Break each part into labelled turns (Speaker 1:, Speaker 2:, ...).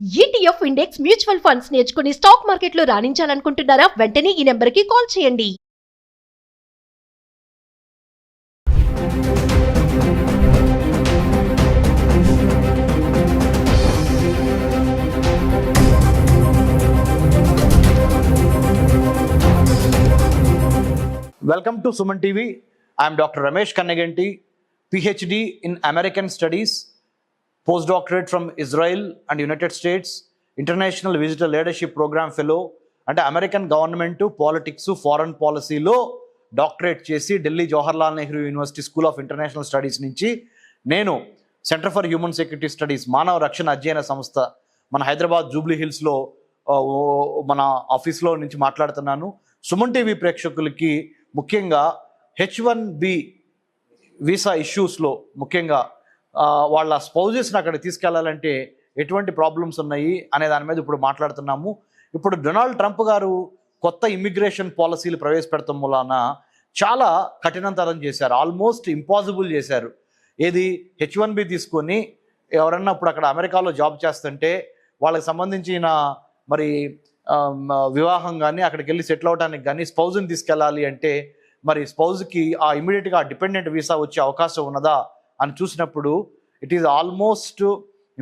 Speaker 1: ETF index mutual funds నేర్చుకుని stock మార్కెట్లో రాణించాలనుకుంటున్నారా? వెంటనే ఈ నెంబర్కి కాల్ చేయండి.
Speaker 2: Welcome to Suman TV. I am Dr. Ramesh Kannaganti, PhD in American Studies, postdoctorate from Israel and United States, International Visitor Leadership Program Fellow, and American Government to Politics, Foreign Policy లో doctorate చేసి Delhi Jawaharlal Nehru university school of international studies నుంచి నేను centre for human security studies మానవ రక్షణ అధ్యయన సంస్థ మన Hyderabad Jubilee హిల్స్లో మన ఆఫీస్లో నుంచి మాట్లాడుతున్నాను. సుమన్ టీవీ ప్రేక్షకులకి ముఖ్యంగా H1B వీసా ఇష్యూస్లో ముఖ్యంగా వాళ్ళ స్పౌజెస్ని అక్కడ తీసుకెళ్లాలంటే ఎటువంటి ప్రాబ్లమ్స్ ఉన్నాయి అనే దాని మీద ఇప్పుడు మాట్లాడుతున్నాము. ఇప్పుడు డొనాల్డ్ ట్రంప్ గారు కొత్త ఇమ్మిగ్రేషన్ పాలసీలు ప్రవేశపెడతాం వలన చాలా కఠినతరం చేశారు, ఆల్మోస్ట్ ఇంపాసిబుల్ చేశారు. ఏది H1B తీసుకొని ఎవరన్నా ఇప్పుడు అక్కడ అమెరికాలో జాబ్ చేస్తుంటే వాళ్ళకి సంబంధించిన మరి వివాహం కానీ అక్కడికి వెళ్ళి సెటిల్ అవడానికి కానీ స్పౌజ్ని తీసుకెళ్ళాలి అంటే మరి స్పౌజ్కి ఇమీడియట్గా డిపెండెంట్ వీసా వచ్చే అవకాశం ఉన్నదా అని చూసినప్పుడు ఇట్ ఈజ్ ఆల్మోస్ట్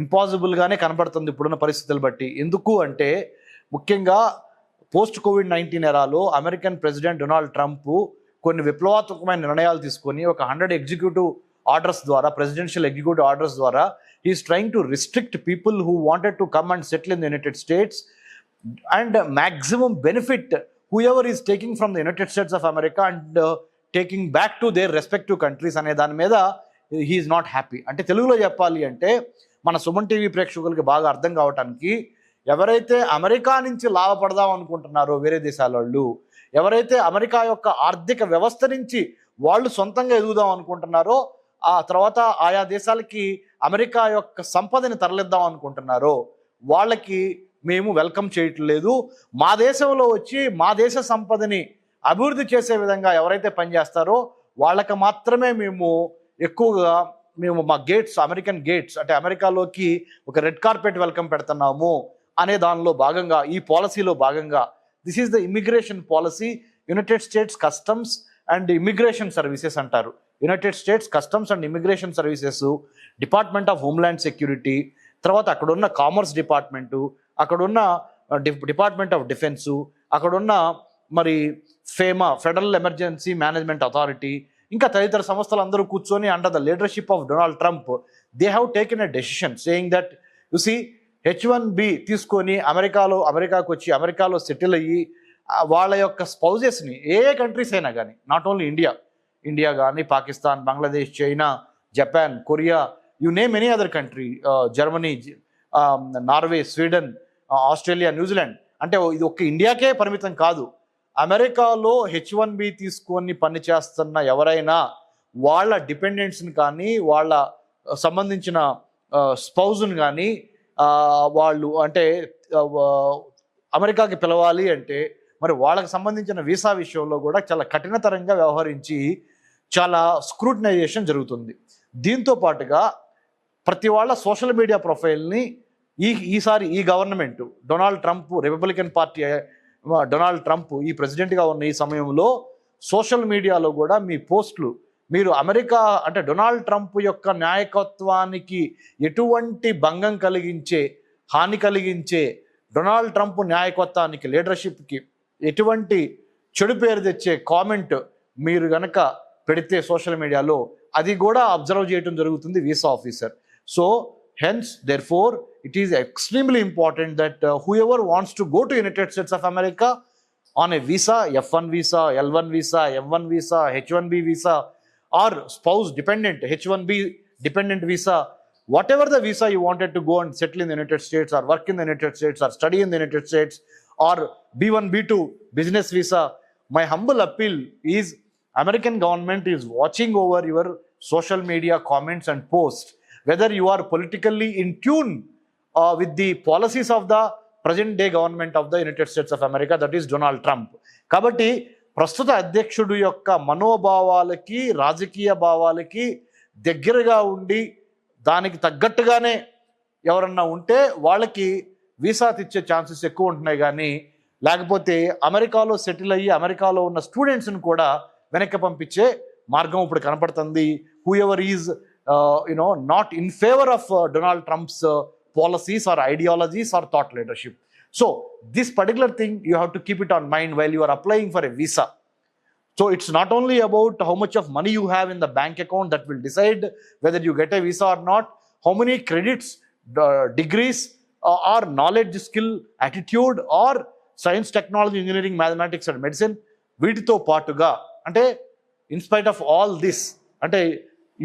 Speaker 2: ఇంపాసిబుల్గానే కనబడుతుంది ఇప్పుడున్న పరిస్థితులు బట్టి. ఎందుకు అంటే ముఖ్యంగా పోస్ట్ కోవిడ్-19 ఎరాలో అమెరికన్ ప్రెసిడెంట్ డొనాల్డ్ ట్రంప్ కొన్ని విప్లవాత్మకమైన నిర్ణయాలు తీసుకొని ఒక 100 ఎగ్జిక్యూటివ్ ఆర్డర్స్ ద్వారా, ప్రెసిడెన్షియల్ ఎగ్జిక్యూటివ్ ఆర్డర్స్ ద్వారా he is trying to restrict people who wanted to come and settle in the United States and maximum benefit whoever is taking from the United States of America and taking back to their respective countries అనే దాని మీద he is not happy. అంటే తెలుగులో చెప్పాలి అంటే మన Suman TV ప్రేక్షకులకి బాగా అర్థం కావటానికి ఎవరైతే అమెరికా నుంచి లాభపడదాం అనుకుంటున్నారో వేరే దేశాల వాళ్ళు, ఎవరైతే అమెరికా యొక్క ఆర్థిక వ్యవస్థ నుంచి వాళ్ళు సొంతంగా ఎదుగుదాం అనుకుంటున్నారో, ఆ తర్వాత ఆయా దేశాలకి అమెరికా యొక్క సంపదని తరలిద్దాం అనుకుంటున్నారో వాళ్ళకి మేము వెల్కమ్ చేయట్లేదు. మా దేశంలో వచ్చి మా దేశ సంపదని అభివృద్ధి చేసే విధంగా ఎవరైతే పనిచేస్తారో వాళ్ళకి మాత్రమే మేము ఎక్కువగా మా గేట్స్, అమెరికన్ గేట్స్ అంటే అమెరికాలోకి ఒక రెడ్ కార్పెట్ వెల్కమ్ పెడుతున్నాము అనే దానిలో భాగంగా, ఈ పాలసీలో భాగంగా this is the immigration policy. United States customs and immigration services అంటారు. United States customs and immigration services, department of homeland security, తర్వాత అక్కడున్న కామర్స్ డిపార్ట్మెంటు, అక్కడున్న డిపార్ట్మెంట్ ఆఫ్ డిఫెన్సు, అక్కడున్న మరి ఫెడరల్ ఎమర్జెన్సీ మేనేజ్మెంట్ అథారిటీ, ఇంకా తదితర సంస్థలు అందరూ కూర్చొని under the leadership of Donald Trump they have taken a decision saying that you see H1B తీసుకొని అమెరికాకు వచ్చి అమెరికాలో సెటిల్ అయ్యి వాళ్ళ యొక్క స్పౌజెస్ని ఏ కంట్రీస్ అయినా కానీ, నాట్ ఓన్లీ ఇండియా కానీ, Pakistan, Bangladesh, China, Japan, Korea, you name any other country, Germany, Norway, Sweden, Australia, New Zealand, అంటే ఇది ఒక్క ఇండియాకే పరిమితం కాదు. అమెరికాలో H1B తీసుకొని పని చేస్తున్న ఎవరైనా వాళ్ళ డిపెండెంట్స్ని కానీ వాళ్ళ సంబంధించిన స్పౌజ్ని కానీ వాళ్ళు అంటే అమెరికాకి పిలవాలి అంటే మరి వాళ్ళకి సంబంధించిన వీసా విషయంలో కూడా చాలా కఠినతరంగా వ్యవహరించి చాలా స్క్రూటినైజేషన్ జరుగుతుంది. దీంతో పాటుగా ప్రతి వాళ్ళ సోషల్ మీడియా ప్రొఫైల్ని ఈసారి ఈ government Donald Trump, Republican party Donald Trump ఈ ప్రెసిడెంట్గా ఉన్న ఈ సమయంలో సోషల్ మీడియాలో కూడా మీ పోస్టులు మీరు అమెరికా అంటే డొనాల్డ్ ట్రంప్ యొక్క నాయకత్వానికి ఎటువంటి భంగం కలిగించే, హాని కలిగించే, డొనాల్డ్ ట్రంప్ నాయకత్వానికి, లీడర్షిప్కి ఎటువంటి చెడు పేరు తెచ్చే కామెంట్ మీరు గనక పెడితే సోషల్ మీడియాలో అది కూడా అబ్జర్వ్ చేయడం జరుగుతుంది visa officer. So hence therefore it is extremely important that whoever wants to go to United States of America on a visa, F1 visa, L1 visa, M1 visa, H1B visa or spouse dependent H1B dependent visa, whatever the visa you wanted to go and settle in the United States or work in the United States or study in the United States or B1 B2 business visa, my humble appeal is American government is watching over your social media comments and posts, whether you are politically in tune with the policies of the present day government of the United States of America, that is Donald Trump. కాబట్టి ప్రస్తుత అధ్యక్షుడు యొక్క మనోభావాలకి, రాజకీయ భావాలకి దగ్గరగా ఉండి దానికి తగ్గట్టుగానే ఎవరన్నా ఉంటే వాళ్ళకి వీసా ఇచ్చే ఛాన్సెస్ ఎక్కువ ఉంటున్నాయి. కానీ లేకపోతే అమెరికాలో సెటిల్ అయ్యి అమెరికాలో ఉన్న స్టూడెంట్స్ని కూడా వెనక్కి పంపించే మార్గం ఇప్పుడు కనపడుతుంది. Who ever is not in favour of Donald Trump's policies or ideologies or thought leadership. So this particular thing you have to keep it on mind while you are applying for a visa. So it's not only about how much of money you have in the bank account that will decide whether you get a visa or not, how many credits, degrees or knowledge, skill, attitude or science, technology, engineering, mathematics and medicine వీటితో పాటుగా అంటే in spite of all this అంటే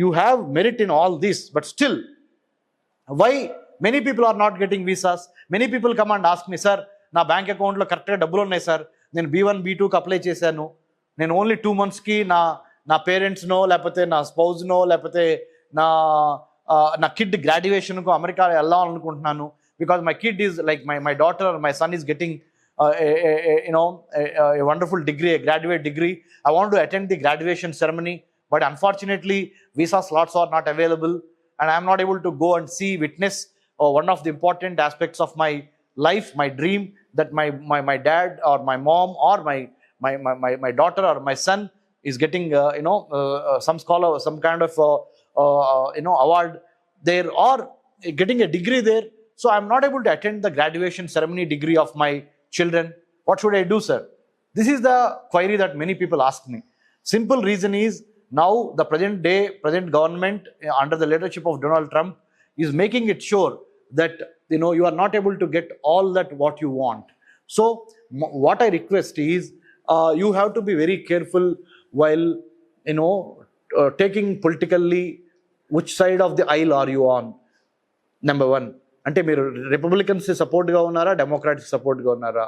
Speaker 2: you have merit in all this, but still why many people are not getting visas? Many people come and ask me, sir, నా bank అకౌంట్లో కరెక్ట్గా డబ్బులు ఉన్నాయి sir, నేను B1 B2కి అప్లై చేశాను, నేను only 2 monthsకి నా పేరెంట్స్నో లేకపోతే నా స్పౌజ్నో లేకపోతే నా కిడ్ గ్రాడ్యుయేషన్కు అమెరికా వెళ్ళాలనుకుంటున్నాను, because my kid is like my daughter my son is getting a wonderful degree, a graduate degree. I want to attend the graduation ceremony, but unfortunately visa slots are not available and I am not able to go and witness one of the important aspects of my life, my dream, that my dad or my mom or my daughter or my son is getting some scholar, some kind of award there or getting a degree there. So I am not able to attend the graduation ceremony degree of my children. What should I do, sir? This is the query that many people ask me. Simple reason is now the present government under the leadership of Donald Trump is making it sure that you are not able to get all that what you want. So what I request is you have to be very careful while taking politically which side of the aisle are you on. Number one, అంటే మీరు Republicans సపోర్ట్గా ఉన్నారా, Democrats సపోర్ట్గా ఉన్నారా,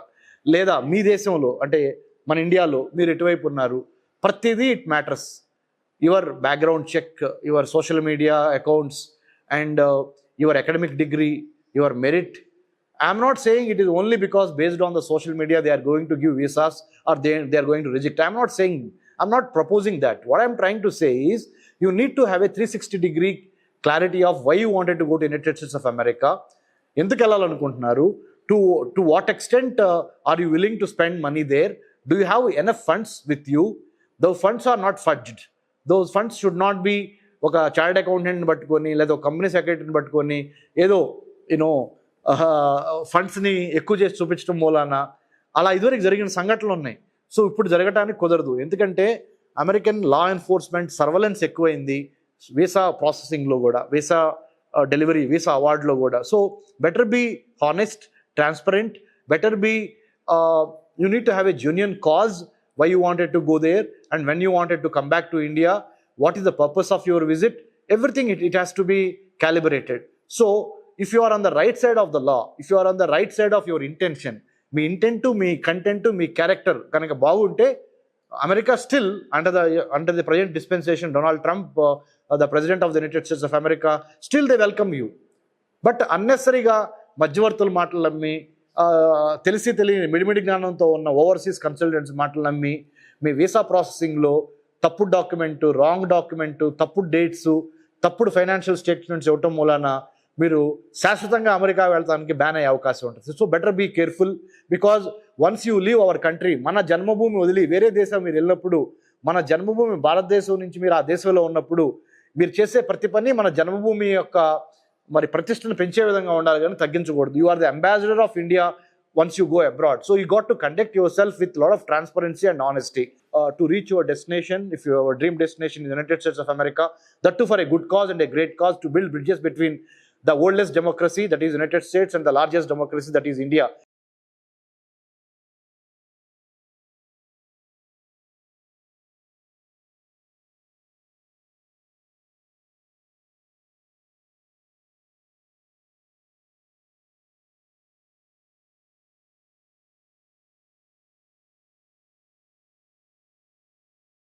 Speaker 2: లేదా మీ దేశంలో అంటే మన ఇండియాలో మీరు ఎటువైపు ఉన్నారు, ప్రతిదీ it matters. Your background check, your social media accounts and your academic degree, your merit. I'm not saying it is only because based on the social media they are going to give visas or they are going to reject. I'm not saying, I'm not proposing that. What I'm trying to say is you need to have a 360-degree clarity of why you wanted to go to United States of America. ఎందుకు వెళ్ళాలనుకుంటున్నారు, to what extent are you willing to spend money there, do you have enough funds with you? Those funds are not fudged. Those funds should not be ఒక chartered అకౌంటెంట్ని పట్టుకొని లేదా ఒక company సెక్రటరీని పట్టుకొని ఏదో ఫండ్స్ని ఎక్కువ చేసి చూపించడం మూలాన అలా ఇదివరకు జరిగిన సంఘటనలు ఉన్నాయి. సో ఇప్పుడు జరగటానికి కుదరదు, ఎందుకంటే అమెరికన్ లా ఎన్ఫోర్స్మెంట్ సర్వలెన్స్ ఎక్కువైంది వీసా ప్రాసెసింగ్లో కూడా, వీసా డెలివరీ, వీసా అవార్డ్లో కూడా. So better be honest, transparent, better be you need to have a genuine cause why you wanted to go there and when you wanted to come back to India, what is the purpose of your visit, everything it has to be calibrated. So if you are on the right side of the law, if you are on the right side of your intention, me intent, me content, me character కనుక బాగుంటే America still under the present dispensation, Donald Trump, the president of the United States of America, still they welcome you. But unnecessarily మధ్యవర్తుల మాటలు నమ్మి, తెలిసి తెలియని మిడిమిడి జ్ఞానంతో ఉన్న overseas consultants మాటలు నమ్మి మీ వీసా ప్రాసెసింగ్లో తప్పుడు డాక్యుమెంటు, రాంగ్ డాక్యుమెంటు, తప్పుడు డేట్స్, తప్పుడు ఫైనాన్షియల్ స్టేట్మెంట్స్ ఇవ్వటం మూలాన మీరు శాశ్వతంగా అమెరికా వెళ్తానికి బ్యాన్ అయ్యే అవకాశం ఉంటుంది. So better be careful, because once you leave our country, మన జన్మభూమి వదిలి వేరే దేశం మీరు వెళ్ళినప్పుడు, మన జన్మభూమి భారతదేశం నుంచి మీరు ఆ దేశంలో ఉన్నప్పుడు మీరు చేసే ప్రతి పని మన జన్మభూమి యొక్క ప్రతిష్టను పెంచే విధంగా ఉండాలి కానీ తగ్గించకూడదు. You are the ambassador of India once you go abroad. So you got to conduct yourself with a lot of transparency and honesty to reach your destination. If your dream destination is the United States of America, that too for a good cause and a great cause, to build bridges between the oldest democracy, that is United States, and the largest democracy, that is India.